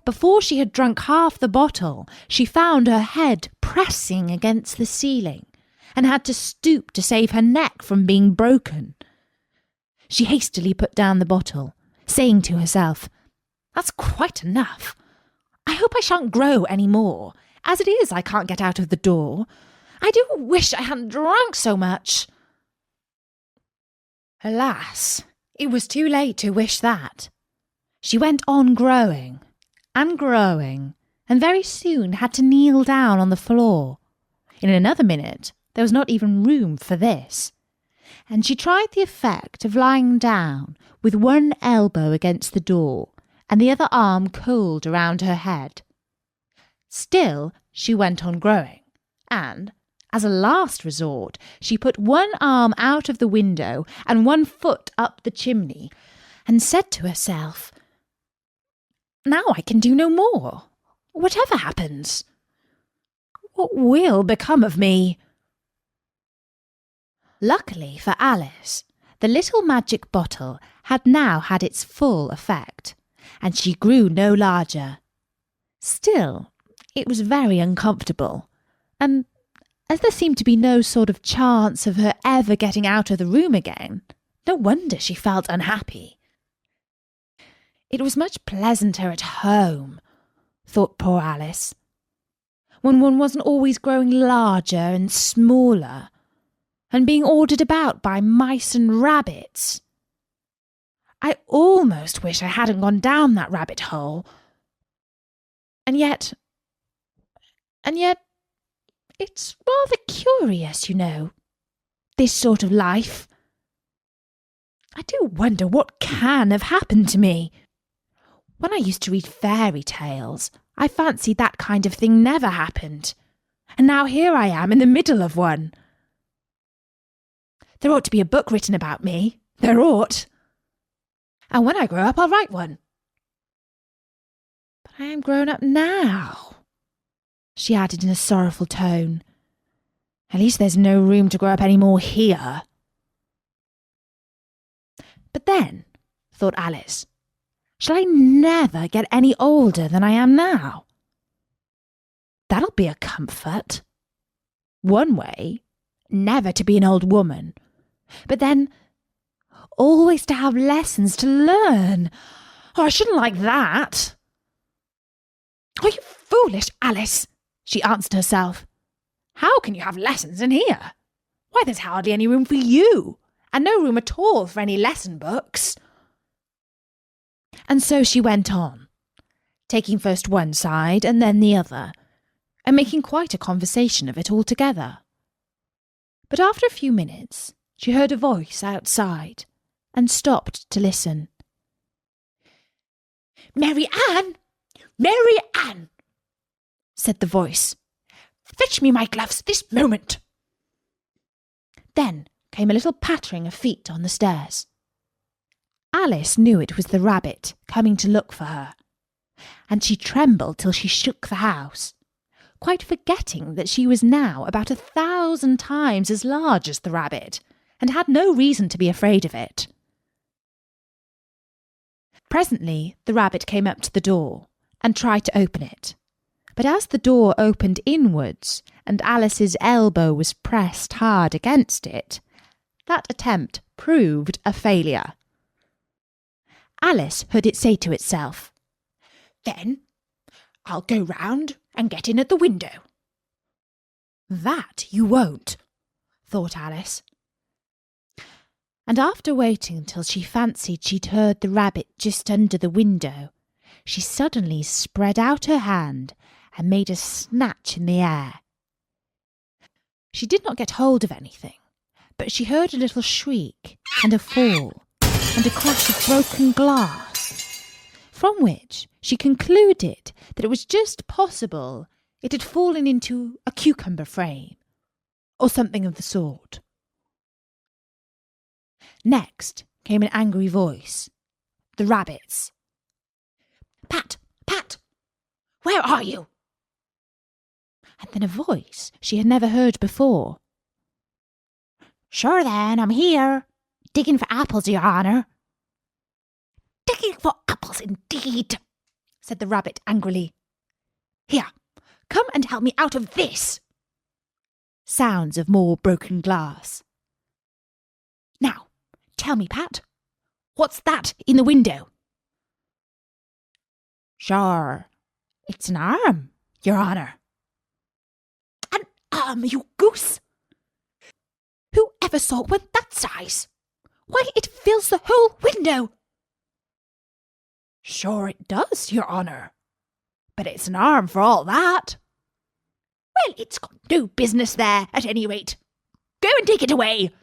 Before she had drunk half the bottle, she found her head pressing against the ceiling, and had to stoop to save her neck from being broken. She hastily put down the bottle, saying to herself, "That's quite enough. I hope I shan't grow any more. As it is, I can't get out of the door. I do wish I hadn't drunk so much." Alas, it was too late to wish that. She went on growing, and growing, and very soon had to kneel down on the floor. In another minute, there was not even room for this, and she tried the effect of lying down with one elbow against the door and the other arm coiled around her head. Still, she went on growing, and, As a last resort, she put one arm out of the window and one foot up the chimney, and said to herself, "Now I can do no more, whatever happens. What will become of me?" Luckily for Alice, the little magic bottle had now had its full effect, and she grew no larger. Still, it was very uncomfortable, and as there seemed to be no sort of chance of her ever getting out of the room again, no wonder she felt unhappy. It was much pleasanter at home, thought poor Alice, when one wasn't always growing larger and smaller, and being ordered about by mice and rabbits. I almost wish I hadn't gone down that rabbit hole. And yet, it's rather curious, you know, this sort of life. I do wonder what can have happened to me. When I used to read fairy tales, I fancied that kind of thing never happened. And now here I am in the middle of one. There ought to be a book written about me. There ought. And when I grow up, I'll write one. But I am grown up now, she added in a sorrowful tone. At least there's no room to grow up any more here. But then, thought Alice, shall I never get any older than I am now? That'll be a comfort. One way, never to be an old woman. But then, always to have lessons to learn. Oh, I shouldn't like that. Are you foolish, Alice? She answered herself. How can you have lessons in here? Why, there's hardly any room for you, and no room at all for any lesson books. And so she went on, taking first one side and then the other, and making quite a conversation of it altogether. But after a few minutes, she heard a voice outside, and stopped to listen. "Mary Ann! Mary Ann!" said the voice. "Fetch me my gloves this moment." Then came a little pattering of feet on the stairs. Alice knew it was the rabbit coming to look for her, and she trembled till she shook the house, quite forgetting that she was now about 1,000 times as large as the rabbit, and had no reason to be afraid of it. Presently the rabbit came up to the door and tried to open it, but as the door opened inwards and Alice's elbow was pressed hard against it, that attempt proved a failure. Alice heard it say to itself, "Then I'll go round and get in at the window." "That you won't," thought Alice. And after waiting till she fancied she'd heard the rabbit just under the window, she suddenly spread out her hand and made a snatch in the air. She did not get hold of anything, but she heard a little shriek and a fall and a crash of broken glass, from which she concluded that it was just possible it had fallen into a cucumber frame, or something of the sort. Next came an angry voice, the rabbit's. "Pat, Pat, where are you?" And then a voice she had never heard before. "Sure then, I'm here, digging for apples, your honour." "Digging for apples, indeed," said the rabbit angrily. "Here, come and help me out of this." Sounds of more broken glass. "Now, tell me, Pat, what's that in the window?" "Sure, it's an arm, your honour." "An arm, you goose! Who ever saw one that size? Why, it fills the whole window." "Sure it does, your honour, but it's an arm for all that." "Well, it's got no business there, at any rate. Go and take it away."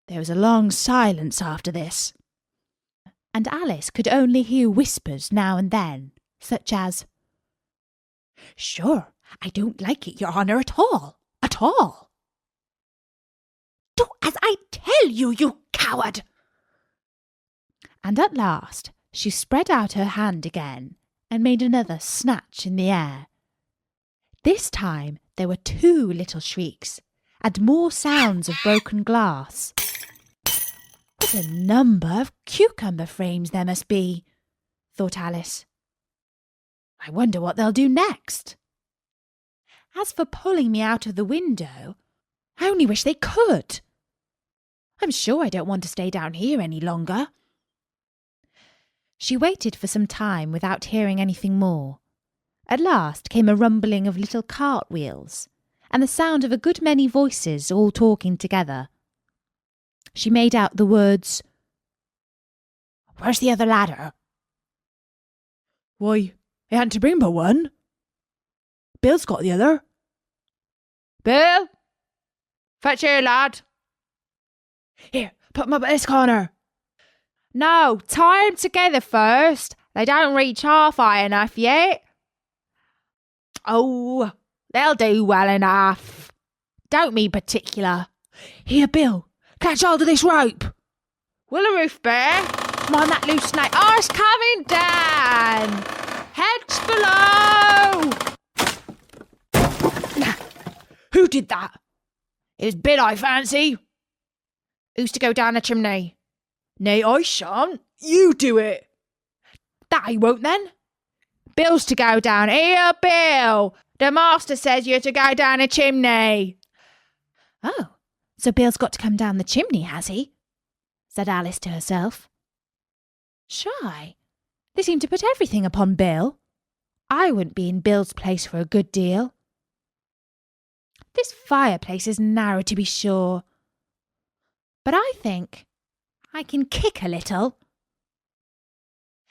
There was a long silence after this, and Alice could only hear whispers now and then, such as, "Sure, I don't like it, your honour, at all. At all. Do as I tell you, you coward! And at last she spread out her hand again and made another snatch in the air. This time there were 2 little shrieks and more sounds of broken glass. What a number of cucumber frames there must be, thought Alice. I wonder what they'll do next. As for pulling me out of the window, I only wish they could. I'm sure I don't want to stay down here any longer. She waited for some time without hearing anything more. At last came a rumbling of little cartwheels, and the sound of a good many voices all talking together. She made out the words, "Where's the other ladder?" "Why, I hadn't to bring but one. Bill's got the other." "Bill! Fetch here, lad." "Here, put 'em up at this corner." "No, tie 'em together first. They don't reach half high enough yet." "Oh, they'll do well enough. Don't be particular." "Here, Bill, catch hold of this rope." "Will the roof bear? Come on, that loose snake. Oh, it's coming down. Heads below." "Who did that?" "It was Bill, I fancy." "Who's to go down the chimney?" "Nay, I shan't. You do it." "That I won't then." "Bill's to go down. Here, Bill. The master says you're to go down the chimney." "Oh, so Bill's got to come down the chimney, has he?" said Alice to herself. Shy, they seem to put everything upon Bill. I wouldn't be in Bill's place for a good deal. This fireplace is narrow, to be sure, but I think I can kick a little.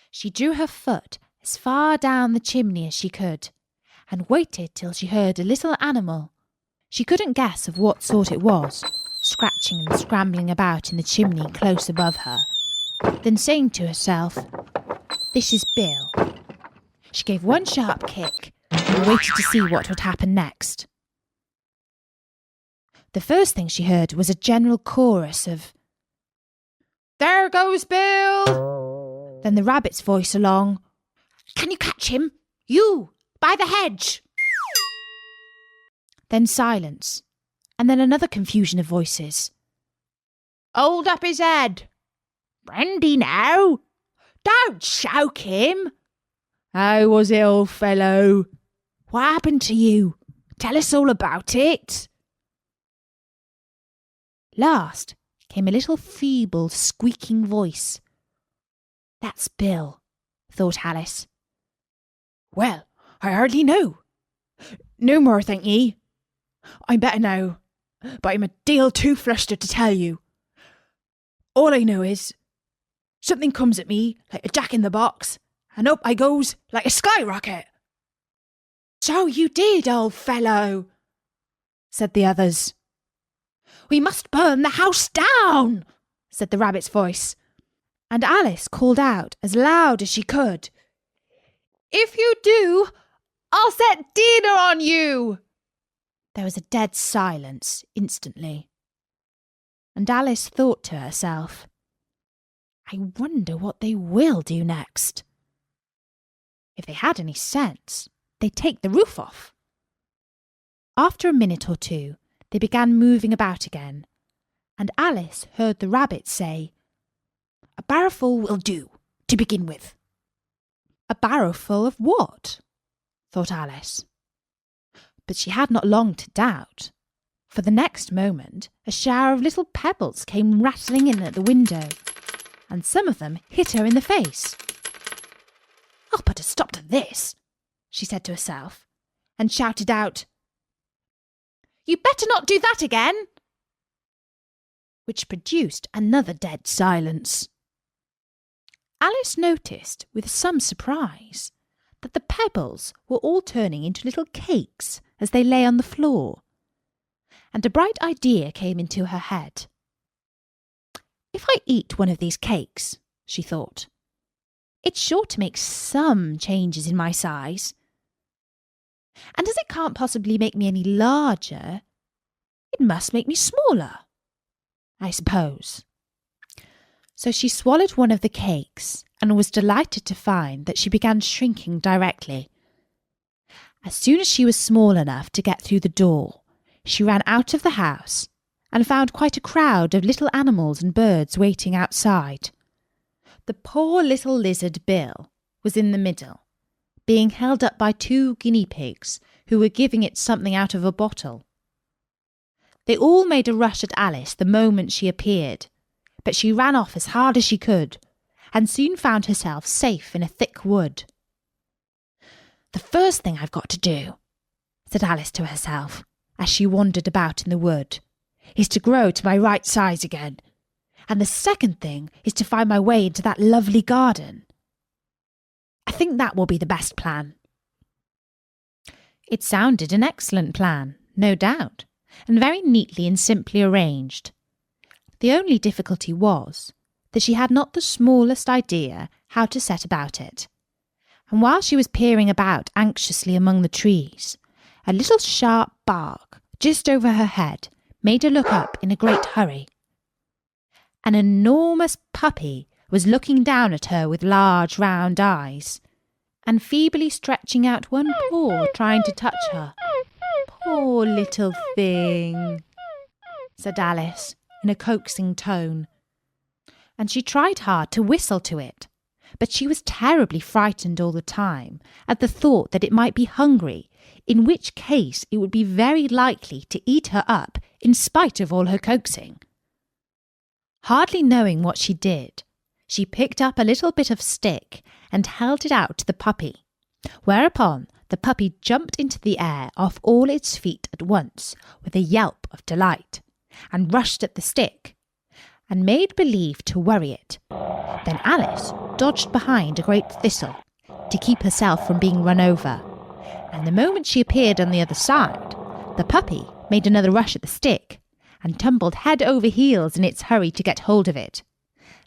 She drew her foot as far down the chimney as she could, and waited till she heard a little animal. She couldn't guess of what sort it was, scratching and scrambling about in the chimney close above her. Then saying to herself, "This is Bill," she gave one sharp kick and waited to see what would happen next. The first thing she heard was a general chorus of, "There goes Bill!" Then the rabbit's voice along, "Can you catch him? You, by the hedge!" Then silence, and then another confusion of voices. "Hold up his head!" "Brandy now! Don't choke him!" "How was it, old fellow? What happened to you? Tell us all about it." Last came a little feeble, squeaking voice. "That's Bill," thought Alice. "Well, I hardly know. No more, thank ye. I'm better now, but I'm a deal too flustered to tell you. All I know is, something comes at me like a jack-in-the-box, and up I goes like a skyrocket." "So you did, old fellow," said the others. "We must burn the house down," said the rabbit's voice, and Alice called out as loud as she could, "If you do, I'll set dinner on you." There was a dead silence instantly, and Alice thought to herself, "I wonder what they will do next. If they had any sense, they'd take the roof off." After a minute or two, they began moving about again, and Alice heard the rabbit say, "A barrowful will do, to begin with." A barrowful of what? thought Alice. But she had not long to doubt, for the next moment a shower of little pebbles came rattling in at the window, and some of them hit her in the face. "I'll put a stop to this," she said to herself, and shouted out, "You'd better not do that again," which produced another dead silence. Alice noticed with some surprise that the pebbles were all turning into little cakes as they lay on the floor, and a bright idea came into her head. "If I eat one of these cakes," she thought, "it's sure to make some changes in my size." And as it can't possibly make me any larger, it must make me smaller, I suppose. So she swallowed one of the cakes and was delighted to find that she began shrinking directly. As soon as she was small enough to get through the door, she ran out of the house and found quite a crowd of little animals and birds waiting outside. The poor little lizard Bill was in the middle, being held up by 2 guinea pigs who were giving it something out of a bottle. They all made a rush at Alice the moment she appeared, but she ran off as hard as she could and soon found herself safe in a thick wood. "The first thing I've got to do," said Alice to herself as she wandered about in the wood, "is to grow to my right size again. And the second thing is to find my way into that lovely garden. I think that will be the best plan." It sounded an excellent plan, no doubt, and very neatly and simply arranged. The only difficulty was that she had not the smallest idea how to set about it. And while she was peering about anxiously among the trees, a little sharp bark just over her head made her look up in a great hurry. An enormous puppy was looking down at her with large round eyes, and feebly stretching out one paw trying to touch her. "Poor little thing," said Alice in a coaxing tone, and she tried hard to whistle to it, but she was terribly frightened all the time at the thought that it might be hungry, in which case it would be very likely to eat her up in spite of all her coaxing. Hardly knowing what she did, she picked up a little bit of stick and held it out to the puppy, whereupon the puppy jumped into the air off all its feet at once with a yelp of delight, and rushed at the stick, and made believe to worry it. Then Alice dodged behind a great thistle to keep herself from being run over, and the moment she appeared on the other side, the puppy made another rush at the stick, and tumbled head over heels in its hurry to get hold of it.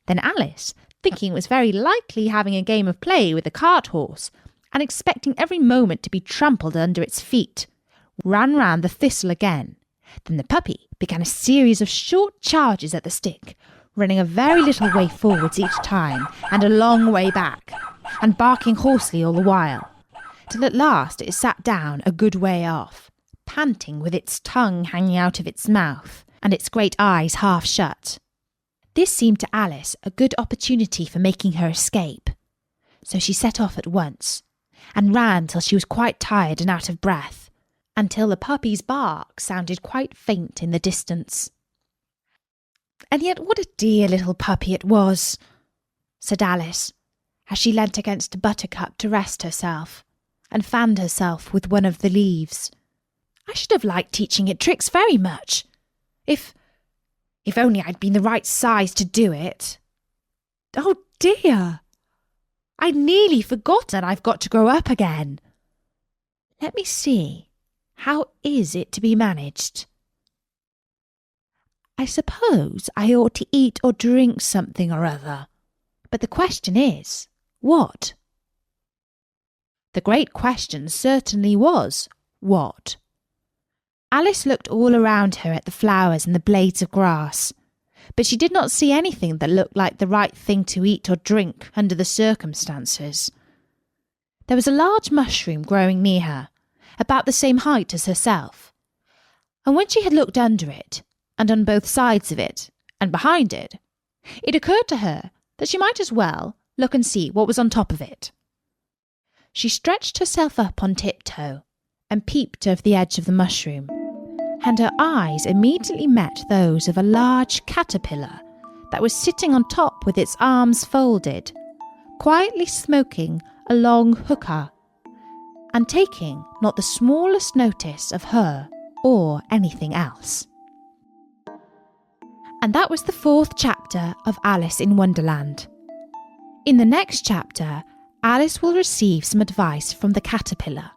Then Alice, thinking it was very likely having a game of play with a cart horse, and expecting every moment to be trampled under its feet, ran round the thistle again. Then the puppy began a series of short charges at the stick, running a very little way forwards each time and a long way back, and barking hoarsely all the while, till at last it sat down a good way off, panting with its tongue hanging out of its mouth and its great eyes half shut. This seemed to Alice a good opportunity for making her escape, so she set off at once, and ran till she was quite tired and out of breath, until the puppy's bark sounded quite faint in the distance. "And yet what a dear little puppy it was," said Alice, as she leant against a buttercup to rest herself, and fanned herself with one of the leaves. "I should have liked teaching it tricks very much, if only I'd been the right size to do it. Oh dear! I'd nearly forgotten I've got to grow up again. Let me see, how is it to be managed? I suppose I ought to eat or drink something or other, but the question is, what?" The great question certainly was, what? Alice looked all around her at the flowers and the blades of grass, but she did not see anything that looked like the right thing to eat or drink under the circumstances. There was a large mushroom growing near her, about the same height as herself, and when she had looked under it, and on both sides of it, and behind it, it occurred to her that she might as well look and see what was on top of it. She stretched herself up on tiptoe, and peeped over the edge of the mushroom, and her eyes immediately met those of a large caterpillar that was sitting on top with its arms folded, quietly smoking a long hookah, and taking not the smallest notice of her or anything else. And that was the 4th chapter of Alice in Wonderland. In the next chapter, Alice will receive some advice from the caterpillar,